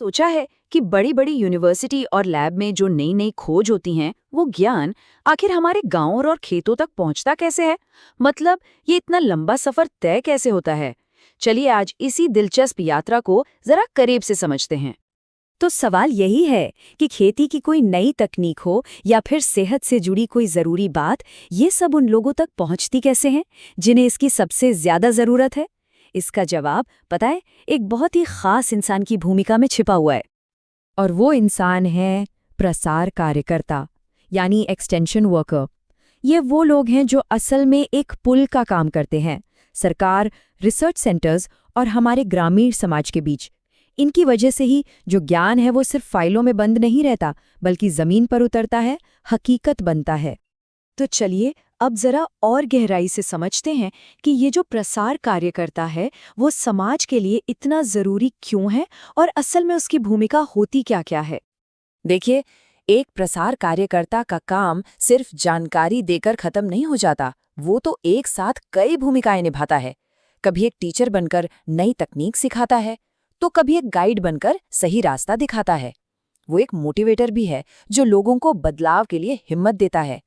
सोचा है कि बड़ी बड़ी यूनिवर्सिटी और लैब में जो नई नई खोज होती हैं वो ज्ञान आखिर हमारे गांवों और खेतों तक पहुंचता कैसे है। मतलब ये इतना लंबा सफर तय कैसे होता है। चलिए आज इसी दिलचस्प यात्रा को जरा करीब से समझते हैं। तो सवाल यही है कि खेती की कोई नई तकनीक हो या फिर सेहत से जुड़ी कोई ज़रूरी बात, ये सब उन लोगों तक पहुंचती कैसे हैं जिन्हें इसकी सबसे ज़्यादा ज़रूरत है। इसका जवाब पता है, एक बहुत ही ख़ास इंसान की भूमिका में छिपा हुआ है। और वो इंसान है प्रसार कार्यकर्ता, यानी एक्सटेंशन वर्कर। ये वो लोग हैं जो असल में एक पुल का काम करते हैं सरकार, रिसर्च सेंटर्स और हमारे ग्रामीण समाज के बीच। इनकी वजह से ही जो ज्ञान है वो सिर्फ फाइलों में बंद नहीं रहता, बल्कि ज़मीन पर उतरता है, हकीकत बनता है। तो चलिए अब जरा और गहराई से समझते हैं कि ये जो प्रसार कार्यकर्ता है वो समाज के लिए इतना जरूरी क्यों है और असल में उसकी भूमिका होती क्या क्या है। देखिए, एक प्रसार कार्यकर्ता का काम सिर्फ जानकारी देकर खत्म नहीं हो जाता, वो तो एक साथ कई भूमिकाएं निभाता है। कभी एक टीचर बनकर नई तकनीक सिखाता है, तो कभी एक गाइड बनकर सही रास्ता दिखाता है। वो एक मोटिवेटर भी है जो लोगों को बदलाव के लिए हिम्मत देता है।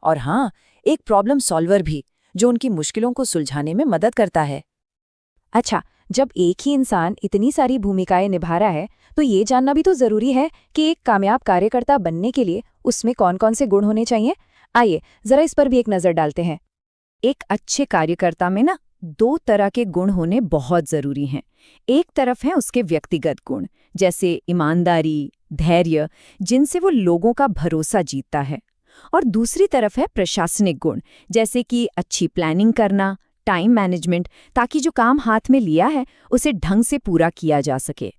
और हाँ, एक प्रॉब्लम सॉल्वर भी, जो उनकी मुश्किलों को सुलझाने में मदद करता है। अच्छा, जब एक ही इंसान इतनी सारी भूमिकाएं निभा रहा है, तो ये जानना भी तो ज़रूरी है कि एक कामयाब कार्यकर्ता बनने के लिए उसमें कौन-कौन से गुण होने चाहिए। आइए ज़रा इस पर भी एक नज़र डालते हैं। एक अच्छे कार्यकर्ता में ना दो तरह के गुण होने बहुत ज़रूरी हैं। एक तरफ है उसके व्यक्तिगत गुण, जैसे ईमानदारी, धैर्य, जिनसे वो लोगों का भरोसा जीतता है। और दूसरी तरफ है प्रशासनिक गुण, जैसे कि अच्छी प्लानिंग करना, टाइम मैनेजमेंट, ताकि जो काम हाथ में लिया है उसे ढंग से पूरा किया जा सके।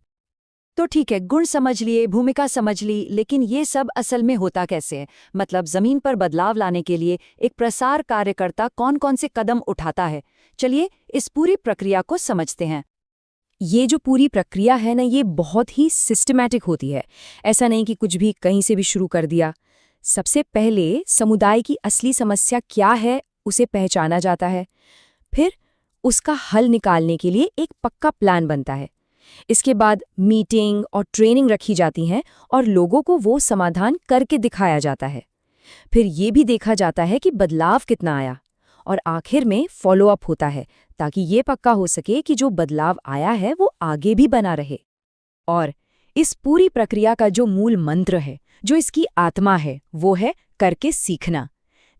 तो ठीक है, गुण समझ लिए, भूमिका समझ ली, लेकिन ये सब असल में होता कैसे है। मतलब जमीन पर बदलाव लाने के लिए एक प्रसार कार्यकर्ता कौन कौन से कदम उठाता है। चलिए इस पूरी प्रक्रिया को समझते हैं। ये जो पूरी प्रक्रिया है ना, ये बहुत ही सिस्टमैटिक होती है। ऐसा नहीं कि कुछ भी कहीं से भी शुरू कर दिया। सबसे पहले समुदाय की असली समस्या क्या है उसे पहचाना जाता है। फिर उसका हल निकालने के लिए एक पक्का प्लान बनता है। इसके बाद मीटिंग और ट्रेनिंग रखी जाती हैं और लोगों को वो समाधान करके दिखाया जाता है। फिर ये भी देखा जाता है कि बदलाव कितना आया। और आखिर में फॉलोअप होता है, ताकि ये पक्का हो सके कि जो बदलाव आया है वो आगे भी बना रहे। और इस पूरी प्रक्रिया का जो मूल मंत्र है, जो इसकी आत्मा है, वो है करके सीखना।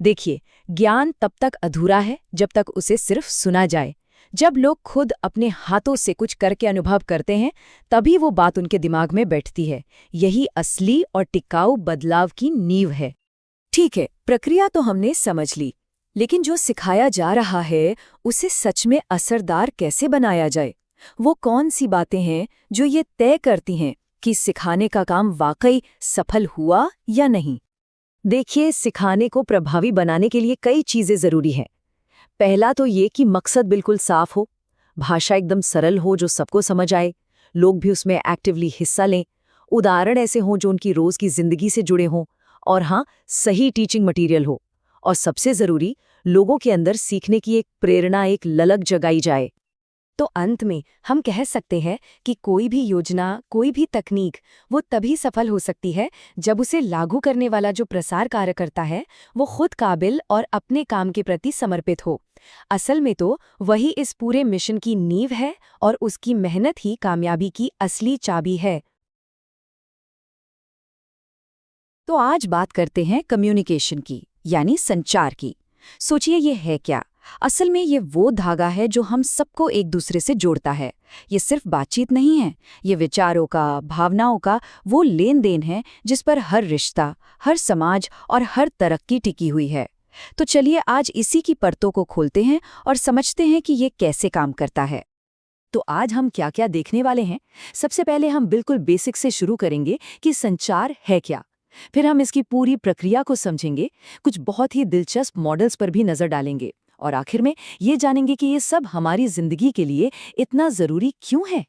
देखिए, ज्ञान तब तक अधूरा है जब तक उसे सिर्फ सुना जाए। जब लोग खुद अपने हाथों से कुछ करके अनुभव करते हैं, तभी वो बात उनके दिमाग में बैठती है। यही असली और टिकाऊ बदलाव की नींव है। ठीक है, प्रक्रिया तो हमने समझ ली, लेकिन जो सिखाया जा रहा है उसे सच में असरदार कैसे बनाया जाए? वो कौन सी बातें हैं जो ये तय करती हैं कि सिखाने का काम वाकई सफल हुआ या नहीं? देखिए, सिखाने को प्रभावी बनाने के लिए कई चीजें जरूरी हैं। पहला तो ये कि मकसद बिल्कुल साफ हो, भाषा एकदम सरल हो जो सबको समझ आए, लोग भी उसमें एक्टिवली हिस्सा लें, उदाहरण ऐसे हों जो उनकी रोज की जिंदगी से जुड़े हों, और हाँ, सही टीचिंग मटेरियल हो। और सबसे जरूरी, लोगों के अंदर सीखने की एक प्रेरणा, एक ललक जगाई जाए। तो अंत में हम कह सकते हैं कि कोई भी योजना, कोई भी तकनीक, वो तभी सफल हो सकती है जब उसे लागू करने वाला जो प्रसार कार्यकर्ता है वो खुद काबिल और अपने काम के प्रति समर्पित हो। असल में तो वही इस पूरे मिशन की नींव है और उसकी मेहनत ही कामयाबी की असली चाबी है। तो आज बात करते हैं कम्युनिकेशन की, यानी संचार की। सोचिए, ये है क्या? असल में ये वो धागा है जो हम सबको एक दूसरे से जोड़ता है। ये सिर्फ बातचीत नहीं है, ये विचारों का, भावनाओं का वो लेन देन है जिस पर हर रिश्ता, हर समाज और हर तरक्की टिकी हुई है। तो चलिए आज इसी की परतों को खोलते हैं और समझते हैं कि ये कैसे काम करता है। तो आज हम क्या क्या देखने वाले हैं। सबसे पहले हम बिल्कुल बेसिक से शुरू करेंगे कि संचार है क्या। फिर हम इसकी पूरी प्रक्रिया को समझेंगे, कुछ बहुत ही दिलचस्प मॉडल्स पर भी नजर डालेंगे, और आखिर में ये जानेंगे कि ये सब हमारी जिंदगी के लिए इतना जरूरी क्यों है।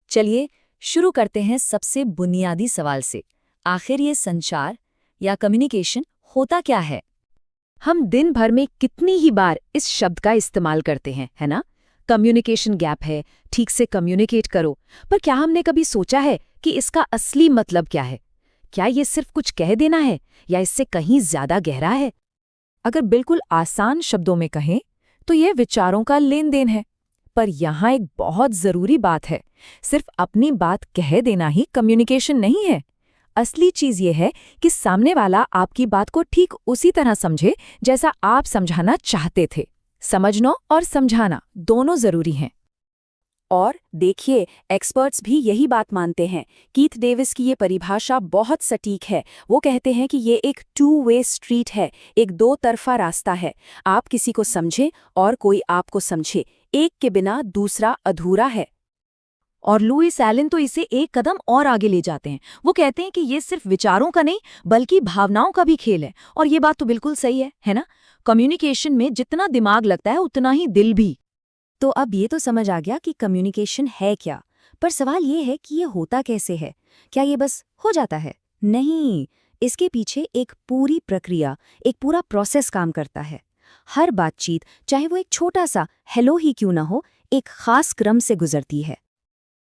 चलिए शुरू करते हैं सबसे बुनियादी सवाल से। आखिर ये संचार या कम्युनिकेशन होता क्या है? हम दिन भर में कितनी ही बार इस शब्द का इस्तेमाल करते हैं, है ना? कम्युनिकेशन गैप है, ठीक से कम्युनिकेट करो। पर क्या हमने कभी सोचा है कि इसका असली मतलब क्या है। क्या ये सिर्फ कुछ कह देना है या इससे कहीं ज्यादा गहरा है? अगर बिल्कुल आसान शब्दों में कहें तो ये विचारों का लेन देन है। पर यहाँ एक बहुत जरूरी बात है, सिर्फ अपनी बात कह देना ही कम्युनिकेशन नहीं है। असली चीज ये है कि सामने वाला आपकी बात को ठीक उसी तरह समझे जैसा आप समझाना चाहते थे। समझना और समझाना दोनों जरूरी हैं। और देखिए, एक्सपर्ट्स भी यही बात मानते हैं। कीथ डेविस की ये परिभाषा बहुत सटीक है। वो कहते हैं कि ये एक टू वे स्ट्रीट है, एक दो तरफा रास्ता है। आप किसी को समझें और कोई आपको समझे, एक के बिना दूसरा अधूरा है। और लुइस एलन तो इसे एक कदम और आगे ले जाते हैं। वो कहते हैं कि ये सिर्फ विचारों का नहीं बल्कि भावनाओं का भी खेल है। और ये बात तो बिल्कुल सही है ना? कम्युनिकेशन में जितना दिमाग लगता है उतना ही दिल भी। तो अब ये तो समझ आ गया कि कम्युनिकेशन है क्या, पर सवाल ये है कि ये होता कैसे है। क्या ये बस हो जाता है? नहीं, इसके पीछे एक पूरी प्रक्रिया, एक पूरा प्रोसेस काम करता है। हर बातचीत, चाहे वो एक छोटा सा हेलो ही क्यों ना हो, एक खास क्रम से गुजरती है।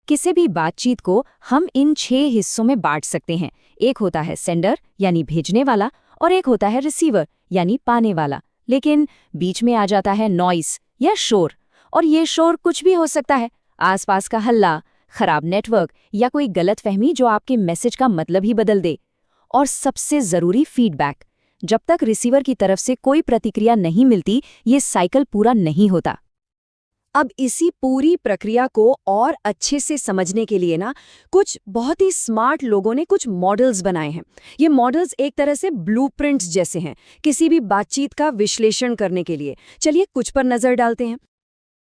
किसी भी बातचीत को हम इन 6 हिस्सों में बांट सकते हैं। एक होता है सेंडर यानी भेजने वाला, और एक होता है रिसीवर यानी पाने वाला। लेकिन बीच में आ जाता है नॉइस या शोर। और ये शोर कुछ भी हो सकता है, आसपास का हल्ला, खराब नेटवर्क या कोई गलतफहमी जो आपके मैसेज का मतलब ही बदल दे। और सबसे जरूरी फीडबैक। जब तक रिसीवर की तरफ से कोई प्रतिक्रिया नहीं मिलती, ये साइकिल पूरा नहीं होता। अब इसी पूरी प्रक्रिया को और अच्छे से समझने के लिए ना कुछ बहुत ही स्मार्ट लोगों ने कुछ मॉडल्स बनाए हैं। ये मॉडल्स एक तरह से ब्लूप्रिंट्स जैसे हैं किसी भी बातचीत का विश्लेषण करने के लिए। चलिए कुछ पर नजर डालते हैं।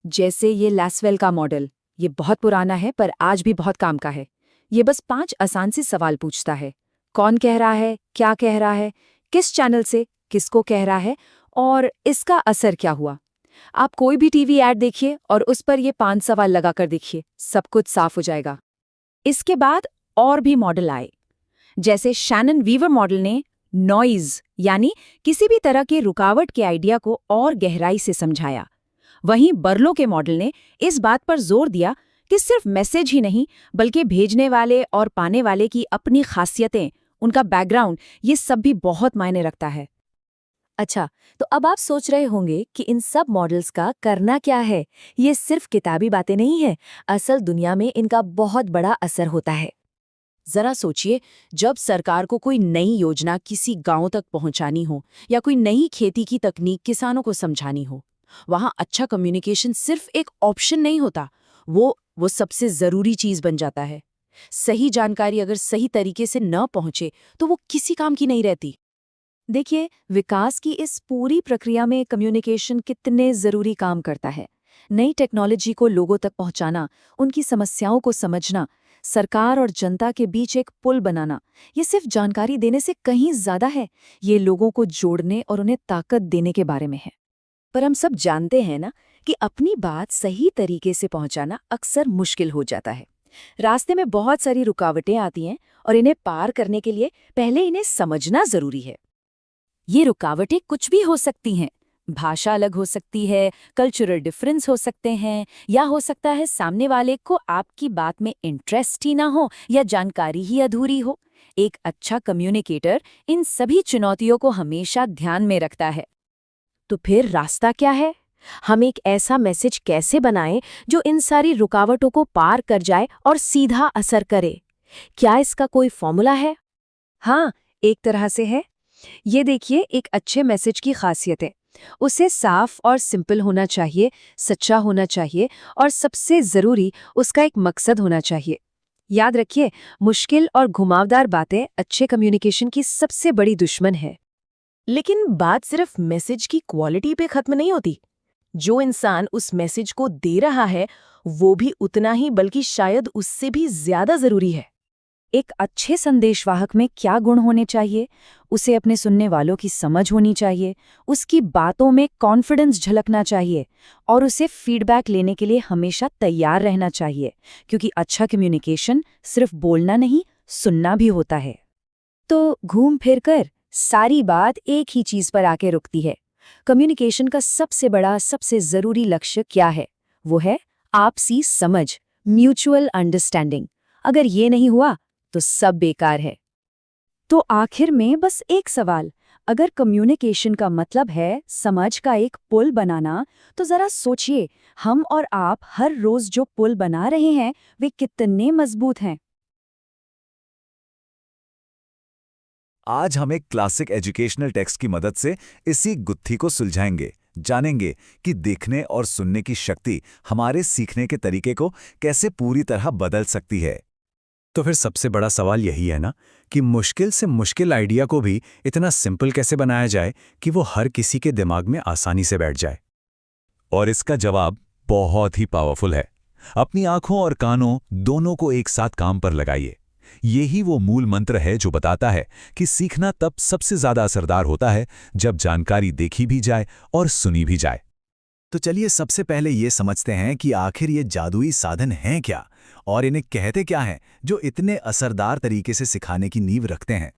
जैसे ये लैसवेल का मॉडल, ये बहुत पुराना है पर आज भी बहुत काम का है। ये बस 5 आसान से सवाल पूछता है। कौन कह रहा है, क्या कह रहा है, किस चैनल से, किसको कह रहा है और इसका असर क्या हुआ। आप कोई भी टीवी ऐड देखिए और उस पर ये 5 सवाल लगाकर देखिए, सब कुछ साफ हो जाएगा। इसके बाद और भी मॉडल आए, जैसे शैनन वीवर मॉडल ने नॉइज यानी किसी भी तरह के रुकावट के आइडिया को और गहराई से समझाया। वहीं बर्लो के मॉडल ने इस बात पर जोर दिया कि सिर्फ मैसेज ही नहीं बल्कि भेजने वाले और पाने वाले की अपनी खासियतें, उनका बैकग्राउंड, ये सब भी बहुत मायने रखता है। अच्छा, तो अब आप सोच रहे होंगे कि इन सब मॉडल्स का करना क्या है। ये सिर्फ किताबी बातें नहीं है, असल दुनिया में इनका बहुत बड़ा असर होता है। जरा सोचिए, जब सरकार को कोई नई योजना किसी गांव तक पहुंचानी हो या कोई नई खेती की तकनीक किसानों को समझानी हो, वहां अच्छा कम्युनिकेशन सिर्फ एक ऑप्शन नहीं होता, वो सबसे जरूरी चीज बन जाता है। सही जानकारी अगर सही तरीके से न पहुंचे तो वो किसी काम की नहीं रहती। देखिए, विकास की इस पूरी प्रक्रिया में कम्युनिकेशन कितने जरूरी काम करता है। नई टेक्नोलॉजी को लोगों तक पहुंचाना, उनकी समस्याओं को समझना, सरकार और जनता के बीच एक पुल बनाना, ये सिर्फ जानकारी देने से कहीं ज्यादा है। ये लोगों को जोड़ने और उन्हें ताकत देने के बारे में है। पर हम सब जानते हैं ना कि अपनी बात सही तरीके से पहुंचाना अक्सर मुश्किल हो जाता है। रास्ते में बहुत सारी रुकावटें आती हैं और इन्हें पार करने के लिए पहले इन्हें समझना जरूरी है। ये रुकावटें कुछ भी हो सकती हैं। भाषा अलग हो सकती है, कल्चरल डिफरेंस हो सकते हैं, या हो सकता है सामने वाले को आपकी बात में इंटरेस्ट ही ना हो या जानकारी ही अधूरी हो। एक अच्छा कम्युनिकेटर इन सभी चुनौतियों को हमेशा ध्यान में रखता है। तो फिर रास्ता क्या है? हम एक ऐसा मैसेज कैसे बनाएं जो इन सारी रुकावटों को पार कर जाए और सीधा असर करे? क्या इसका कोई फॉर्मूला है? हाँ, एक तरह से है। ये देखिए, एक अच्छे मैसेज की खासियत है। उसे साफ और सिंपल होना चाहिए, सच्चा होना चाहिए और सबसे जरूरी उसका एक मकसद होना चाहिए। याद रखिए, मुश्किल और घुमावदार बातें अच्छे कम्युनिकेशन की सबसे बड़ी दुश्मन है। लेकिन बात सिर्फ मैसेज की क्वालिटी पे खत्म नहीं होती। जो इंसान उस मैसेज को दे रहा है वो भी उतना ही बल्कि शायद उससे भी ज्यादा जरूरी है। एक अच्छे संदेशवाहक में क्या गुण होने चाहिए? उसे अपने सुनने वालों की समझ होनी चाहिए, उसकी बातों में कॉन्फिडेंस झलकना चाहिए और उसे फीडबैक लेने के लिए हमेशा तैयार रहना चाहिए, क्योंकि अच्छा कम्युनिकेशन सिर्फ बोलना नहीं, सुनना भी होता है। तो घूम फिर कर सारी बात एक ही चीज पर आके रुकती है। कम्युनिकेशन का सबसे बड़ा, सबसे जरूरी लक्ष्य क्या है? वो है आपसी समझ, म्यूचुअल अंडरस्टैंडिंग। अगर ये नहीं हुआ तो सब बेकार है। तो आखिर में बस एक सवाल, अगर कम्युनिकेशन का मतलब है समझ का एक पुल बनाना, तो जरा सोचिए, हम और आप हर रोज जो पुल बना रहे हैं वे कितने मजबूत हैं। आज हम एक क्लासिक एजुकेशनल टेक्स्ट की मदद से इसी गुत्थी को सुलझाएंगे, जानेंगे कि देखने और सुनने की शक्ति हमारे सीखने के तरीके को कैसे पूरी तरह बदल सकती है। तो फिर सबसे बड़ा सवाल यही है ना कि मुश्किल से मुश्किल आइडिया को भी इतना सिंपल कैसे बनाया जाए कि वो हर किसी के दिमाग में आसानी से बैठ जाए। और इसका जवाब बहुत ही पावरफुल है। अपनी आंखों और कानों दोनों को एक साथ काम पर लगाइए। यही वो मूल मंत्र है जो बताता है कि सीखना तब सबसे ज्यादा असरदार होता है जब जानकारी देखी भी जाए और सुनी भी जाए। तो चलिए सबसे पहले ये समझते हैं कि आखिर ये जादुई साधन हैं क्या और इन्हें कहते क्या हैं जो इतने असरदार तरीके से सिखाने की नींव रखते हैं।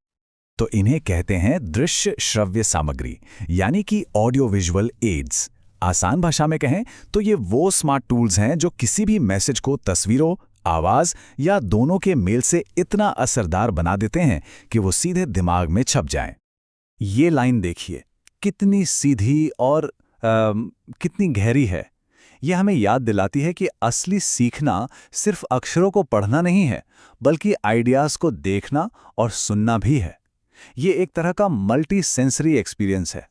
तो इन्हें कहते हैं दृश्य श्रव्य सामग्री, यानी कि ऑडियो विजुअल एड्स। आसान भाषा में कहें तो ये वो स्मार्ट टूल्स हैं जो किसी भी मैसेज को तस्वीरों, आवाज या दोनों के मेल से इतना असरदार बना देते हैं कि वो सीधे दिमाग में छप जाएं। ये लाइन देखिए, कितनी सीधी और कितनी गहरी है। यह हमें याद दिलाती है कि असली सीखना सिर्फ अक्षरों को पढ़ना नहीं है, बल्कि आइडियाज को देखना और सुनना भी है। ये एक तरह का मल्टी सेंसरी एक्सपीरियंस है।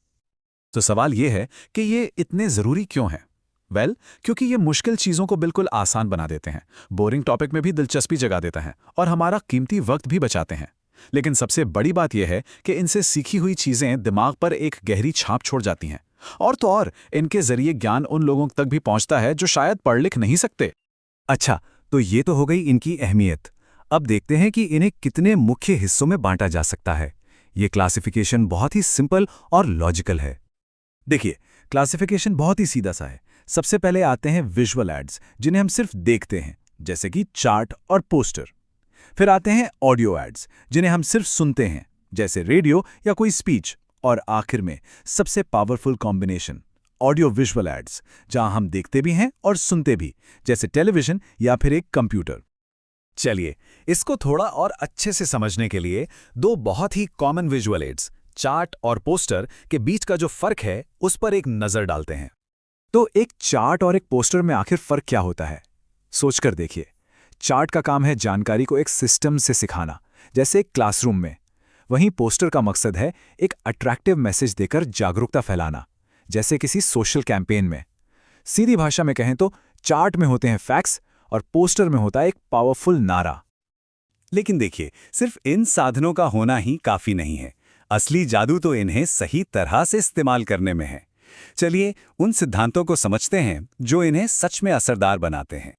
तो सवाल ये है कि ये इतने ज़रूरी क्यों हैं? क्योंकि ये मुश्किल चीज़ों को बिल्कुल आसान बना देते हैं, बोरिंग टॉपिक में भी दिलचस्पी जगा देता है और हमारा कीमती वक्त भी बचाते हैं। लेकिन सबसे बड़ी बात यह है कि इनसे सीखी हुई चीज़ें दिमाग पर एक गहरी छाप छोड़ जाती हैं। और तो और इनके जरिए ज्ञान उन लोगों तक भी पहुंचता है जो शायद पढ़ लिख नहीं सकते। अच्छा, तो ये तो हो गई इनकी अहमियत। अब देखते हैं कि इन्हें कितने मुख्य हिस्सों में बांटा जा सकता है। ये क्लासिफिकेशन बहुत ही सिंपल और लॉजिकल है। देखिए, क्लासिफिकेशन बहुत ही सीधा सा है। सबसे पहले आते हैं विजुअल एड्स, जिन्हें हम सिर्फ देखते हैं, जैसे कि चार्ट और पोस्टर। फिर आते हैं ऑडियो एड्स, जिन्हें हम सिर्फ सुनते हैं, जैसे रेडियो या कोई स्पीच। और आखिर में सबसे powerful combination, audio visual aids, जहां हम देखते भी हैं और सुनते भी, जैसे टेलीविजन या फिर एक कंप्यूटर। चलिए, इसको थोड़ा और अच्छे से समझने के लिए दो बहुत ही कॉमन विजुअल एड्स, चार्ट और पोस्टर, के बीच का जो फर्क है उस पर एक नजर डालते हैं। तो एक चार्ट और एक पोस्टर में आखिर फर्क क्या होता है, सोचकर देखिए। चार्ट का काम है जानकारी को एक सिस्टम से सिखाना, जैसे एक क्लासरूम में। वहीं पोस्टर का मकसद है एक अट्रैक्टिव मैसेज देकर जागरूकता फैलाना, जैसे किसी सोशल कैंपेन में। सीधी भाषा में कहें तो चार्ट में होते हैं फैक्ट्स और पोस्टर में होता है एक पावरफुल नारा। लेकिन देखिए, सिर्फ इन साधनों का होना ही काफी नहीं है। असली जादू तो इन्हें सही तरह से इस्तेमाल करने में है। चलिए उन सिद्धांतों को समझते हैं जो इन्हें सच में असरदार बनाते हैं।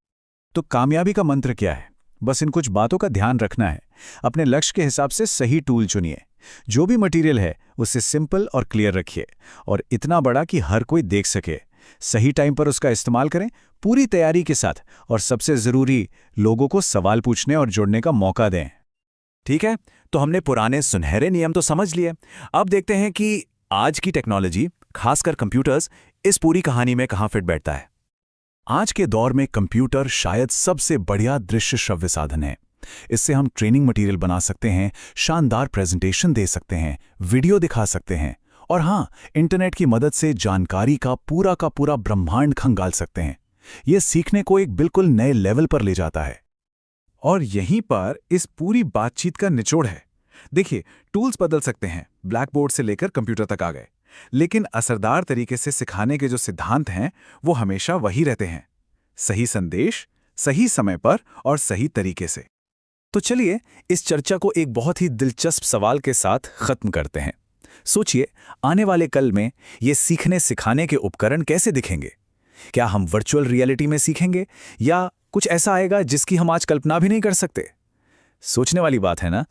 तो कामयाबी का मंत्र क्या है? बस इन कुछ बातों का ध्यान रखना है। अपने लक्ष्य के हिसाब से सही टूल चुनिए। जो भी मटेरियल है उसे सिंपल और क्लियर रखिए और इतना बड़ा कि हर कोई देख सके। सही टाइम पर उसका इस्तेमाल करें, पूरी तैयारी के साथ, और सबसे जरूरी, लोगों को सवाल पूछने और जुड़ने का मौका दें। ठीक है, तो हमने पुराने सुनहरे नियम तो समझ लिए। अब देखते हैं कि आज की टेक्नोलॉजी, खासकर कंप्यूटर्स, इस पूरी कहानी में कहां फिट बैठता है। आज के दौर में कंप्यूटर शायद सबसे बढ़िया दृश्य श्रव्य साधन है। इससे हम ट्रेनिंग मटेरियल बना सकते हैं, शानदार प्रेजेंटेशन दे सकते हैं, वीडियो दिखा सकते हैं और हाँ, इंटरनेट की मदद से जानकारी का पूरा ब्रह्मांड खंगाल सकते हैं। यह सीखने को एक बिल्कुल नए लेवल पर ले जाता है। और यहीं पर इस पूरी बातचीत का निचोड़ है। देखिए, टूल्स बदल सकते हैं, ब्लैक बोर्ड से लेकर कंप्यूटर तक आ गए, लेकिन असरदार तरीके से सिखाने के जो सिद्धांत हैं वो हमेशा वही रहते हैं। सही संदेश, सही समय पर और सही तरीके से। तो चलिए इस चर्चा को एक बहुत ही दिलचस्प सवाल के साथ खत्म करते हैं। सोचिए, आने वाले कल में ये सीखने सिखाने के उपकरण कैसे दिखेंगे? क्या हम वर्चुअल रियलिटी में सीखेंगे या कुछ ऐसा आएगा जिसकी हम आज कल्पना भी नहीं कर सकते? सोचने वाली बात है ना?